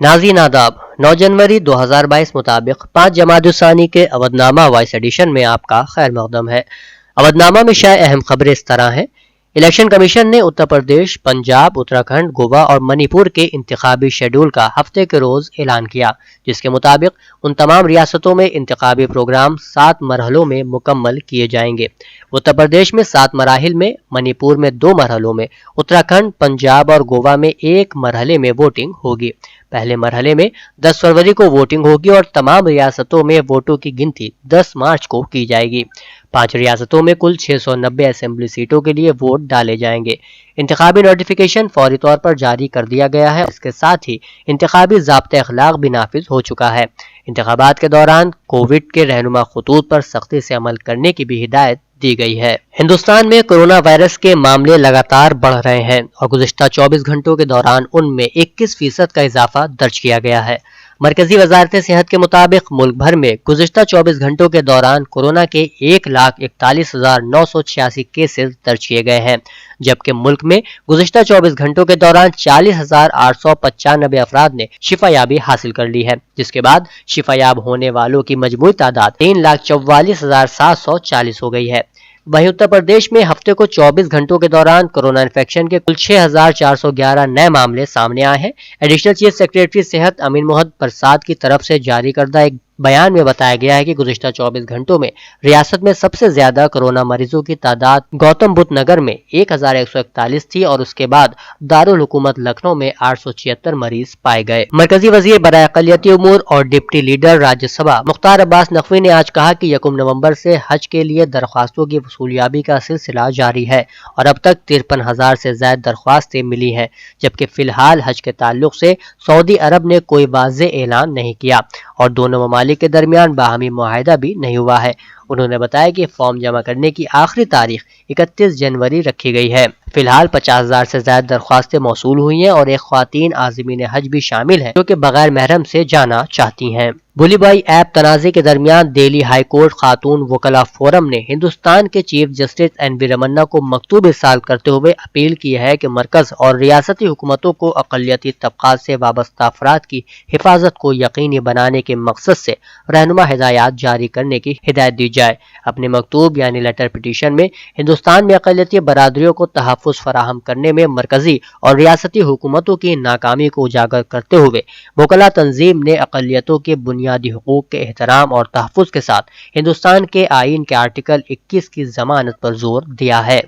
नाज़रीन आदाब, 9 जनवरी 2022 मुताबिक 5 जमात-उस-सानी के अवधनामा वॉइस एडिशन में आपका खैर मकदम है। अवधनामा में शायद अहम खबरें इस तरह हैं। इलेक्शन कमीशन ने उत्तर प्रदेश, पंजाब, उत्तराखंड, गोवा और मणिपुर के इंतखाबी शेड्यूल का हफ्ते के रोज ऐलान किया, जिसके मुताबिक उन तमाम रियासतों में इंतखाबी प्रोग्राम 7 मरहलों में मुकम्मल किए जाएंगे। उत्तर प्रदेश में 7 मराहिल में, मणिपुर में 2 मरहलों में, उत्तराखंड, पंजाब और गोवा में 1 मरहले में वोटिंग होगी। पहले मरहले में 10 फरवरी को वोटिंग होगी और तमाम रियासतों में वोटों की गिनती 10 मार्च को की जाएगी। 5 रियासतों में कुल 690 असेंबली सीटों के लिए वोट डाले जाएंगे। इंतखाबी नोटिफिकेशन फौरी तौर पर जारी कर दिया गया है। इसके साथ ही इंतखाबी ज़ाब्ते अखलाक भी नाफिज हो चुका है। इंतखाबात के दौरान कोविड के रहनुमा खतूत पर सख्ती से अमल करने की भी हिदायत दी गई है। हिंदुस्तान में कोरोना वायरस के मामले लगातार बढ़ रहे हैं और गुज़िश्ता 24 घंटों के दौरान उनमें 21% का इजाफा दर्ज किया गया है। मरकजी वजारत सेहत के मुताबिक मुल्क भर में गुज़िश्ता 24 घंटों के दौरान कोरोना के 1,41,986 केसेस दर्ज किए गए हैं, जबकि मुल्क में गुज़िश्ता 24 घंटों के दौरान 40,895 अफराद ने शिफायाबी हासिल कर ली है, जिसके बाद शिफायाब होने वालों की मजमूई तादाद 3,44,740 हो गई है। वहीं उत्तर प्रदेश में हफ्ते को 24 घंटों के दौरान कोरोना इन्फेक्शन के कुल 6,411 नए मामले सामने आए हैं। एडिशनल चीफ सेक्रेटरी सेहत अमीन मोहम्मद प्रसाद की तरफ से जारी करदा एक बयान में बताया गया है कि गुज़िश्ता 24 घंटों में रियासत में सबसे ज्यादा कोरोना मरीजों की तादाद गौतम बुद्ध नगर में 1,141 थी और उसके बाद दारुल हुकूमत लखनऊ में 876 मरीज पाए गए। मरकजी वजीर बराए अक़लियती उमूर और डिप्टी लीडर राज्यसभा मुख्तार अब्बास नकवी ने आज कहा कि 1 नवंबर से हज के लिए दरख्वास्तों की वसूलियाबी का सिलसिला जारी है और अब तक 53,000 से ज्यादा दरख्वास्तें मिली हैं, जबकि फिलहाल हज के ताल्लुक से सऊदी अरब ने कोई वाज़ेह ऐलान नहीं किया और दोनों ममालिक के दरमियान बाहमी मुआहिदा भी नहीं हुआ है। उन्होंने बताया कि फॉर्म जमा करने की आखिरी तारीख 31 जनवरी रखी गई है। फिलहाल 50,000 से ज्यादा दरख्वास्तें मौसूल हुई हैं और एक ख्वातीन आज़मीन हज भी शामिल है जो कि बगैर महरम से जाना चाहती हैं। बुलीबाई ऐप तनाज़े के दरमियान दिल्ली हाई कोर्ट खातून वकला फोरम ने हिंदुस्तान के चीफ जस्टिस एन.वी. रमन्ना को मकतूब इरसाल करते हुए अपील की है कि मरकज और रियासती हुकूमतों को अक़लियती तबक़ात से वाबस्ता अफराद की हिफाजत को यकीनी बनाने के मकसद से रहनुमा हिदायत जारी करने की हिदायत दी जाए। अपने मकतूब यानी लेटर पिटीशन में हिंदुस्तान में अक़लियती बरादरियों को तहफ़्फ़ुज़ फराहम करने में मरकजी और रियासती हुकूमतों की नाकामी को उजागर करते हुए वकला तंजीम ने अक़लियतों के बुनियादी हुकूक के एहतराम और तहफ़्फ़ुज़ के साथ हिंदुस्तान के आईन के आर्टिकल 21 की ज़मानत पर जोर दिया है।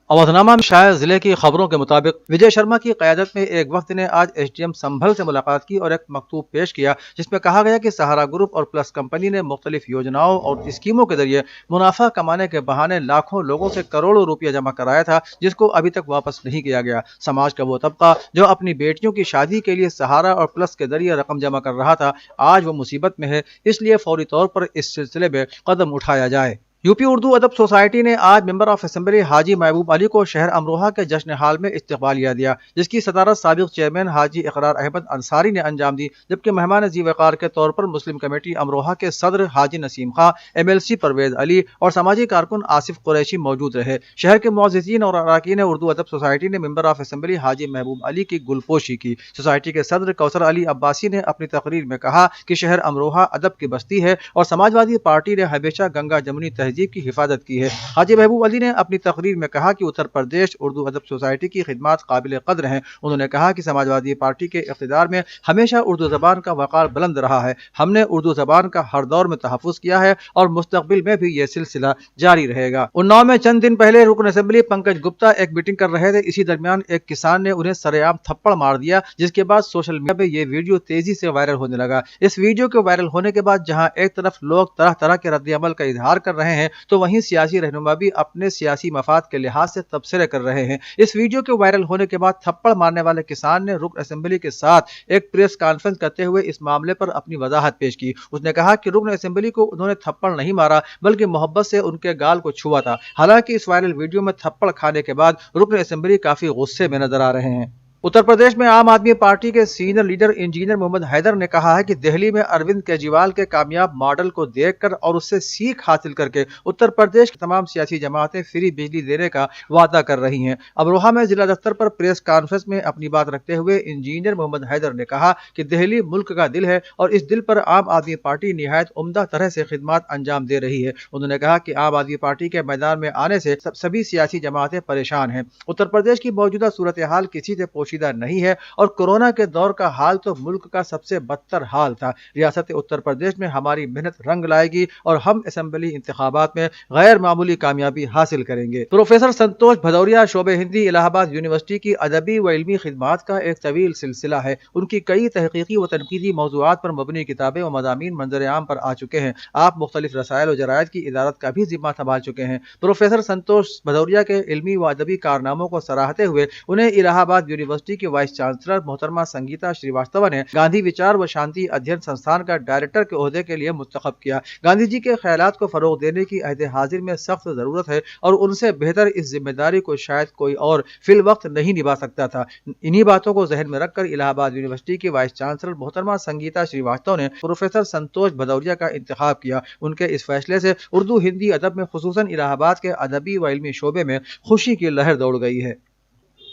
अवधनामा में शायद जिले की खबरों के मुताबिक विजय शर्मा की क़यादत में एक वक्त ने आज एसडीएम संभल से मुलाकात की और एक मकतूब पेश किया, जिसमें कहा गया कि सहारा ग्रुप और प्लस कंपनी ने मुख्तलिफ योजनाओं और स्कीमों के जरिए मुनाफा कमाने के बहाने लाखों लोगों से करोड़ों रुपया जमा कराया था, जिसको अभी तक वापस नहीं किया गया। समाज का वो तबका जो अपनी बेटियों की शादी के लिए सहारा और प्लस के जरिए रकम जमा कर रहा था, आज वो मुसीबत में है, इसलिए फौरी तौर पर इस सिलसिले में कदम उठाया जाए। यूपी उर्दू अदब सोसाइटी ने आज मेंबर ऑफ असेंबली हाजी महबूब अली को शहर अमरोहा के जश्न हाल में इस्तकबालिया दिया, जिसकी सदारत साबिक चेयरमैन हाजी इकरार अहमद अंसारी ने अंजाम दी, जबकि मेहमान जी वक़ार के तौर पर मुस्लिम कमेटी अमरोहा के सदर हाजी नसीम खां, MLC परवेज अली और समाजी कारकुन आसिफ कुरैशी मौजूद रहे। शहर के मुअज़्ज़िज़ीन और अरकान उर्दू अदब सोसाइटी ने मेंबर ऑफ असेंबली हाजी महबूब अली की गुलपोशी की। सोसाइटी के सदर कौसर अली अब्बासी ने अपनी तकरीर में कहा कि शहर अमरोहा अदब की बस्ती है और समाजवादी पार्टी ने हमेशा गंगा जमुनी तहजीब की हिफाजत की है। हाजी महबूब अली ने अपनी तकरीर में कहा कि उत्तर प्रदेश उर्दू अदब सोसाइटी की खिदमत काबिल कद्र हैं। उन्होंने कहा कि समाजवादी पार्टी के इख्तिदार में हमेशा उर्दू जबान का वक़ार बुलंद रहा है। हमने उर्दू जबान का हर दौर में तहफ़्फ़ुज़ किया है और मुस्तक़बिल में भी ये सिलसिला जारी रहेगा। उन्नाव में चंद दिन पहले रुकन असेंबली पंकज गुप्ता एक मीटिंग कर रहे थे। इसी दरमियान एक किसान ने उन्हें सरेआम थप्पड़ मार दिया, जिसके बाद सोशल मीडिया पे ये वीडियो तेजी से वायरल होने लगा। इस वीडियो के वायरल होने के बाद जहां एक तरफ लोग तरह तरह के रद्द-ए-अमल का इजहार कर रहे हैं, तो वहीं सियासी रहनुमा भी अपने सियासी मफाद के लिहाज से तबसरे कर रहे हैं। इस वीडियो के वायरल होने के बाद थप्पड़ मारने वाले किसान ने रुकन असेंबली के साथ एक प्रेस कॉन्फ्रेंस करते हुए इस मामले पर अपनी वजाहत पेश की। उसने कहा कि रुकन असेंबली को उन्होंने थप्पड़ नहीं मारा, बल्कि मोहब्बत से उनके गाल को छुआ था। हालांकि इस वायरल वीडियो में थप्पड़ खाने के बाद रुकन असेंबली काफी गुस्से में नजर आ रहे हैं। उत्तर प्रदेश में आम आदमी पार्टी के senior leader engineer Mohammad Haider ने कहा है कि दिल्ली में अरविंद केजरीवाल के कामयाब मॉडल को देखकर और उससे सीख हासिल करके उत्तर प्रदेश की तमाम सियासी जमातें फ्री बिजली देने का वादा कर रही हैं। अमरोहा में जिला दफ्तर पर प्रेस कॉन्फ्रेंस में अपनी बात रखते हुए इंजीनियर मोहम्मद हैदर ने कहा कि दिल्ली मुल्क का दिल है और इस दिल पर आम आदमी पार्टी निहायत उम्दा तरह से खिदमत अंजाम दे रही है। उन्होंने कहा कि आम आदमी पार्टी के मैदान में आने से सभी सियासी जमातें परेशान हैं। उत्तर प्रदेश की मौजूदा सूरत हाल किसी से पोशीदा नहीं है और कोरोना के दौर का हाल तो मुल्क का सबसे बदतर हाल था। रियासत उत्तर प्रदेश में हमारी मेहनत रंग लाएगी और हम असेंबली इंतखाबात में गैर मामूली कामयाबी हासिल करेंगे। प्रोफेसर संतोष भदौरिया शोबे हिंदी इलाहाबाद यूनिवर्सिटी की अदबी व इल्मी खिदमात का एक तवील सिलसिला है। उनकी कई तहकीकी व तनकीदी मौज़ूआत पर मबनी किताबें व मज़ामीन मंजर आम पर आ चुके हैं। आप मुख्तलिफ रसायल व जरायद की इदारत का भी जिम्मा संभाल चुके हैं। प्रोफेसर संतोष भदौरिया के इल्मी व अदबी कारनामों को सराहते हुए उन्हें इलाहाबाद यूनिवर्सिटी की वाइस चांसलर मोहतरमा संगीता श्रीवास्तव ने गांधी विचार व शांति अध्ययन संस्थान का डायरेक्टर के ओहदे के लिए मुंतखब किया। गांधी जी के ख्यालात को फरोग देने की अहद हाजिर में सख्त जरूरत है और उनसे बेहतर इस जिम्मेदारी को शायद कोई और फिल वक्त नहीं निभा सकता था। इन्हीं बातों को जहन में रखकर इलाहाबाद यूनिवर्सिटी की वाइस चांसलर मोहतरमा संगीता श्रीवास्तव ने प्रोफेसर संतोष भदौरिया का इंतखाब किया। उनके इस फैसले से उर्दू हिंदी अदब में खुसूसन इलाहाबाद के अदबी व इल्मी शोबे में खुशी की लहर दौड़ गई है।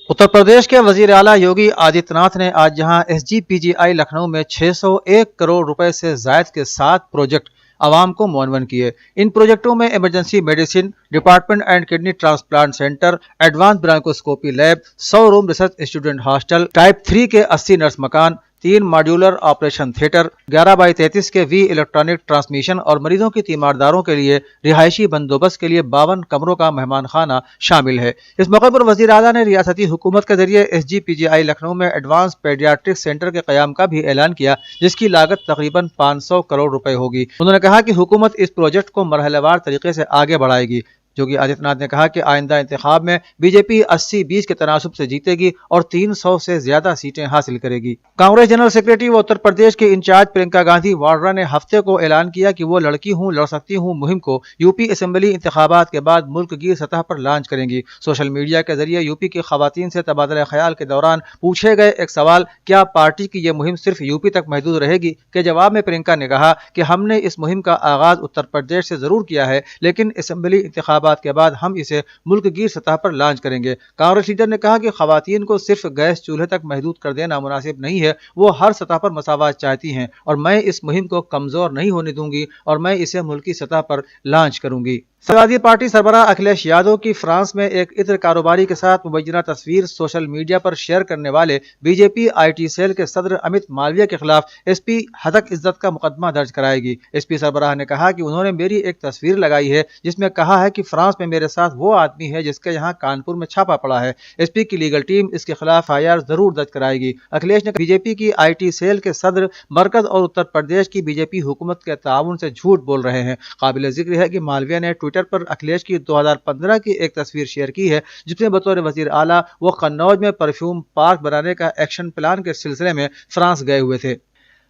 उत्तर प्रदेश के वजीर आला योगी आदित्यनाथ ने आज जहां SGPGI लखनऊ में 601 करोड़ रुपए से जायद के 7 प्रोजेक्ट आवाम को मुअव्वन किए। इन प्रोजेक्टों में emergency medicine, department and kidney transplant centre, advance bronchoscopy lab, 100 room research student hostel, type 3 के 80 नर्स मकान, 3 मॉड्यूलर ऑपरेशन थिएटर, 11x33 के वी इलेक्ट्रॉनिक ट्रांसमिशन और मरीजों की तीमारदारों के लिए रिहायशी बंदोबस्त के लिए 52 कमरों का मेहमान खाना शामिल है। इस मौके पर वजीर आला ने रियासती हुकूमत के जरिए SGPGI लखनऊ में एडवांस पेडियाट्रिक सेंटर के कयाम का भी ऐलान किया, जिसकी लागत तकरीबन 500 करोड़ रुपए होगी। उन्होंने कहा कि हुकूमत इस प्रोजेक्ट को मरहलेवार तरीके से आगे बढ़ाएगी। योगी आदित्यनाथ ने कहा कि आइंदा इंतखाब में बीजेपी 80-20 के तनासुब से जीतेगी और 300 से ज्यादा सीटें हासिल करेगी। कांग्रेस जनरल सेक्रेटरी व उत्तर प्रदेश के इंचार्ज प्रियंका गांधी वाड्रा ने हफ्ते को ऐलान किया कि वो लड़की हूँ लड़ सकती हूँ मुहिम को यूपी असेंबली इंतखाबात के बाद मुल्क की सतह पर लॉन्च करेंगी। सोशल मीडिया के जरिए यूपी की खवातीन से तबादला ख्याल के दौरान पूछे गए एक सवाल, क्या पार्टी की ये मुहिम सिर्फ यूपी तक महदूद रहेगी, के जवाब में प्रियंका ने कहा कि हमने इस मुहिम का आगाज उत्तर प्रदेश से जरूर किया है, लेकिन असेंबली इंतखाबात के बाद हम इसे मुल्क की सतह पर लॉन्च करेंगे। कांग्रेस लीडर ने कहा कि खवातीन को सिर्फ गैस चूल्हे तक महदूद कर देना मुनासिब नहीं है, वो हर सतह पर मसावात चाहती हैं और मैं इस मुहिम को कमजोर नहीं होने दूंगी और मैं इसे मुल्क की सतह पर लॉन्च करूंगी। समाजवादी पार्टी सरबराह अखिलेश यादव की फ्रांस में एक इत्र कारोबारी के साथ मुबैना तस्वीर सोशल मीडिया पर शेयर करने वाले बीजेपी IT सेल के सदर अमित मालवीय के खिलाफ SP हदक इज्जत का मुकदमा दर्ज कराएगी। SP सरबराह ने कहा कि उन्होंने मेरी एक तस्वीर लगाई है जिसमें कहा है कि फ्रांस में मेरे साथ वो आदमी है जिसके यहाँ कानपुर में छापा पड़ा है। SP की लीगल टीम इसके खिलाफ FIR जरूर दर्ज कराएगी। अखिलेश ने बीजेपी की IT सेल के सदर मरकज और उत्तर प्रदेश की बीजेपी हुकूमत के ताउन से झूठ बोल रहे हैं। काबिल जिक्र है कि मालवीय ने ट्विटर पर अखिलेश की 2015 की एक तस्वीर शेयर की है जिसमें बतौर वजीर आला वो कन्नौज में परफ्यूम पार्क बनाने का एक्शन प्लान के सिलसिले में फ्रांस गए हुए थे।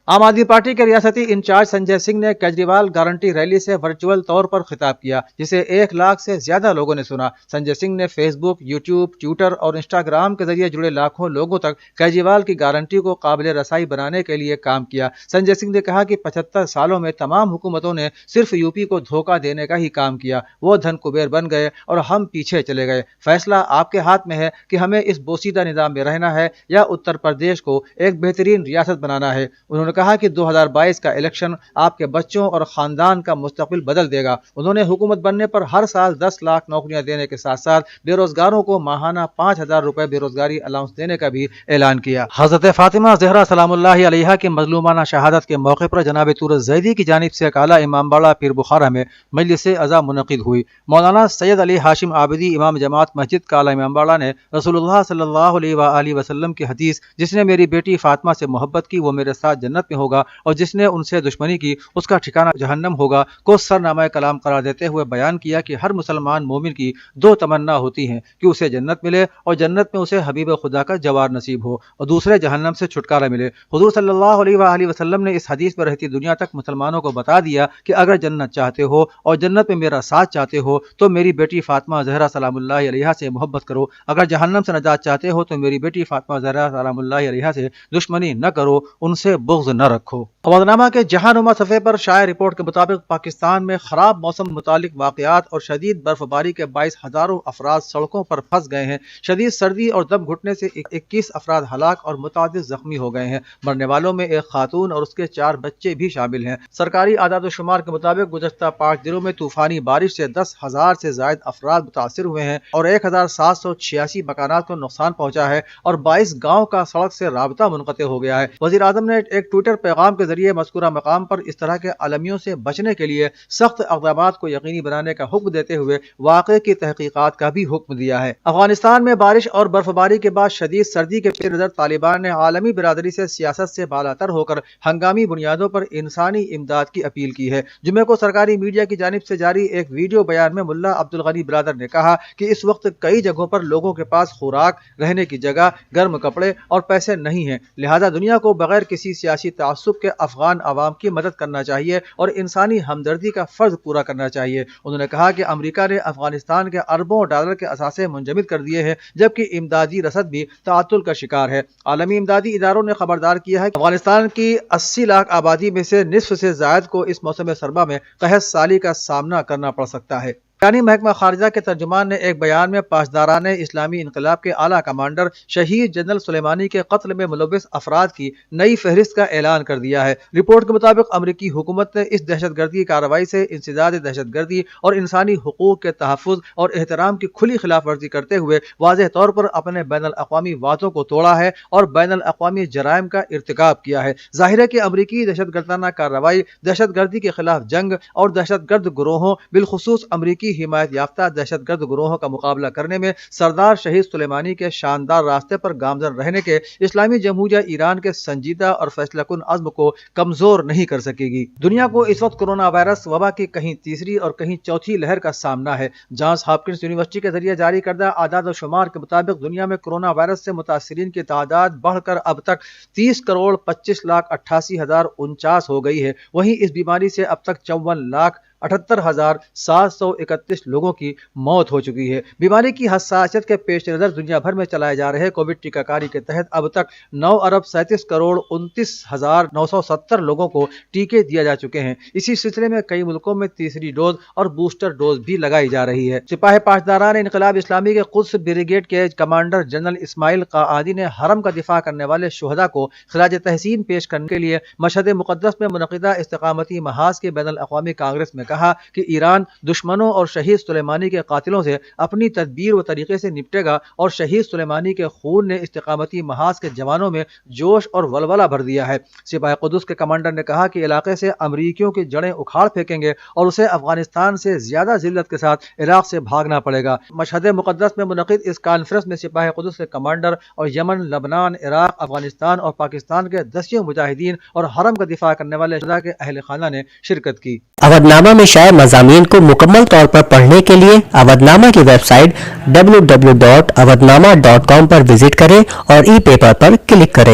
आम आदमी पार्टी के रियासती इंचार्ज संजय सिंह ने केजरीवाल गारंटी रैली से वर्चुअल तौर पर खिताब किया, जिसे 1 लाख से ज्यादा लोगों ने सुना। संजय सिंह ने फेसबुक, यूट्यूब, ट्विटर और इंस्टाग्राम के जरिए जुड़े लाखों लोगों तक केजरीवाल की गारंटी को काबिल रसाई बनाने के लिए काम किया। संजय सिंह ने कहा कि 75 सालों में तमाम हुकूमतों ने सिर्फ यूपी को धोखा देने का ही काम किया, वो धन कुबेर बन गए और हम पीछे चले गए। फैसला आपके हाथ में है कि हमें इस बोसीदा निजाम में रहना है या उत्तर प्रदेश को एक बेहतरीन रियासत बनाना है। उन्होंने कहा कि 2022 का इलेक्शन आपके बच्चों और खानदान का मुस्तकबिल बदल देगा। उन्होंने हुकूमत बनने पर हर साल 10 लाख नौकरियां देने के साथ साथ बेरोजगारों को माहाना 5,000 रुपए बेरोजगारी अलाउंस देने का भी ऐलान किया। हजरत फातिमा ज़हरा सलामुल्लाहि अलैहा की मजलूमाना शहादत के मौके पर जनाब तुरस ज़ैदी की जानिब से काला इमामबाड़ा पीर बुखारा में मजलिस अज़ा मुनक़िद हुई। मौलाना सैयद अली हाशिम आबिदी इमाम जमात मस्जिद काला इमामबाड़ा ने रसूलुल्लाह सल्लल्लाहु अलैहि वसल्लम की हदीस, जिसने मेरी बेटी फातिमा से मोहब्बत की वो मेरे साथ जन्नत जन्नत में होगा और जिसने उनसे दुश्मनी की उसका ठिकाना जहन्नम होगा को सरनामा कलाम करार देते हुए बयान किया कि हर मुसलमान मोमिन की दो तमन्ना होती हैं कि उसे जन्नत मिले और जन्नत में उसे हबीब खुदा का जवार नसीब हो और दूसरे जहन्नम से छुटकारा मिले। हुजूर सल्लल्लाहु अलैहि वसल्लम ने इस हदीस में रहती दुनिया तक मुसलमानों को बता दिया कि अगर जन्नत चाहते हो और जन्नत में मेरा साथ चाहते हो तो मेरी बेटी फातिमा ज़हरा सलामुल्लाहि अलैहा से मोहब्बत करो, अगर जहन्नम से नजात चाहते हो तो मेरी बेटी फातिमा ज़हरा सलामुल्लाहि अलैहा से दुश्मनी न करो, उनसे बुग़्ज़ न रखो। अवधनामा के जहानुमा सफ़े पर शाया रिपोर्ट के मुताबिक पाकिस्तान में खराब मौसम मुतालिक वाक़यात और शदीद बर्फबारी के बाइस हज़ारों अफराद सड़कों पर फंस गए हैं। शदीद सर्दी और दम घुटने से 21 अफराद हलाक और मुतादिद जख्मी हो गए हैं। मरने वालों में एक खातून और उसके 4 बच्चे भी शामिल हैं। सरकारी आदाद शुमार के मुताबिक गुज़श्ता 5 दिनों में तूफानी बारिश से 10,000 से ज़ायद अफराद मुतासिर हुए हैं और 1,786 मकानात को नुकसान पहुंचा है और 22 गाँव का सड़क से राबता मुनक़ते हो गया है। वज़ीर आज़म ने एक ट्विटर पैगाम के जरिए मज़कूरा मकाम पर इस तरह के अलमियों से बचने के लिए सख्त इक़दामात को यकीनी बनाने का हुक्म देते हुए वाक़े की तहकीकात का भी हुक्म दिया है। अफगानिस्तान में बारिश और बर्फबारी के बाद शदीद सर्दी के पेश नज़र तालिबान ने आलमी बिरादरी से सियासत से बालातर होकर हंगामी बुनियादों पर इंसानी इमदाद की अपील की है। जुमे को सरकारी मीडिया की जानिब से जारी एक वीडियो बयान में मुल्ला अब्दुल गनी बिरादर ने कहा कि इस वक्त कई जगहों पर लोगों के पास खुराक, रहने की जगह, गर्म कपड़े और पैसे नहीं हैं, लिहाजा दुनिया को बगैर किसी सियासी तासुब के अफगान आवाम की मदद करना चाहिए और इंसानी हमदर्दी का फर्ज पूरा करना चाहिए। उन्होंने कहा कि अमेरिका ने अफगानिस्तान के अरबों डॉलर के असासे मुंजमद कर दिए हैं जबकि इमदादी रसद भी तातुल का शिकार है। आलमी इमदादी इदारों ने खबरदार किया है कि अफगानिस्तान की 80 लाख आबादी में से निस्फ से ज़ायद को इस मौसम सरमा में कहत साली का सामना करना पड़ सकता है। ईरानी महकमा खारजा के तर्जुमान ने एक बयान में पासदारान इस्लामी इनकलाब के आला कमांडर शहीद जनरल सुलेमानी के कत्ल में मुलव्विस अफराद की नई फहरिस्त का ऐलान कर दिया है। रिपोर्ट के मुताबिक अमरीकी हुकूमत ने इस दहशतगर्दी कार्रवाई से इंसदाद दहशतगर्दी और इंसानी हुकूक के तहफ़्फ़ुज़ और एहतराम की खुली खिलाफ वर्जी करते हुए वाज़ेह तौर पर अपने बैनुल अक़वामी वादों को तोड़ा है और बैनुल अक़वामी जराइम का इर्तिकाब किया है। ज़ाहिर है कि अमरीकी दहशतगर्दाना कार्रवाई, दहशतगर्दी के खिलाफ जंग और दहशतगर्द गिरोहों बिलखुसूस अमरीकी हिमायत याफ्ता दहशतगर्द गिरोहों का मुकाबला करने में सरदार शहीद सुलेमानी के शानदार रास्ते पर गामजन रहने के इस्लामी जमहूरिया ईरान के संजीदा और फैसलाकुन अज़्म को कमजोर नहीं कर सकेगी। दुनिया को इस वक्त कोरोना वायरस वबा की कहीं तीसरी और कहीं चौथी लहर का सामना है। जॉन्स हॉपकिंस यूनिवर्सिटी के जरिए जारी करदा आदाद और शुमार के मुताबिक दुनिया में कोरोना वायरस से मुतासिरीन की तादाद बढ़कर अब तक 30,25,88,049 हो गई है। वहीं इस बीमारी से अब तक 54,78,731 लोगों की मौत हो चुकी है। बीमारी की हसासियत के पेश नज़र दुनिया भर में चलाए जा रहे कोविड टीकाकारी के तहत अब तक 9,37,29,970 लोगों को टीके दिए जा चुके हैं। इसी सिलसिले में कई मुल्कों में तीसरी डोज और बूस्टर डोज भी लगाई जा रही है। सिपाही पासदारान इनकलाब इस्लामी के कुद्स ब्रिगेड के कमांडर जनरल इस्माइल काआदी ने हरम का दिफा करने वाले शुहदा को खिराज तहसीन पेश करने के लिए मशहद मुक़द्दस में मुनक़िदा इस्तिक़ामती महाज के बैनुल अक़वामी कांग्रेस में कहा कि ईरान दुश्मनों और शहीद सुलेमानी के कातिलों से अपनी तदबीर व तरीके से निपटेगा और शहीद सुलेमानी के खून ने इस्तिक़ामती महाज के जवानों में जोश और वलवला भर दिया है। सिपाही कुद्दुस के कमांडर ने कहा कि इलाके से अमरीकियों की जड़ें उखाड़ फेंकेंगे और उसे अफगानिस्तान से ज्यादा जिल्लत के साथ इराक से भागना पड़ेगा। मशहद मुक़द्दस में मुनक़िद इस कॉन्फ्रेंस में सिपाही कुद्दुस के कमांडर और यमन, लबनान, इराक, अफगानिस्तान और पाकिस्तान के 10 मुजाहिदीन और हरम का दिफा करने वाले शुहदा के अहल खाना ने शिरकत की। अवधनामा में शाया मज़ामीन को मुकम्मल तौर पर पढ़ने के लिए अवधनामा की वेबसाइट www.awadhnama.com पर विजिट करें और ई पेपर पर क्लिक करें।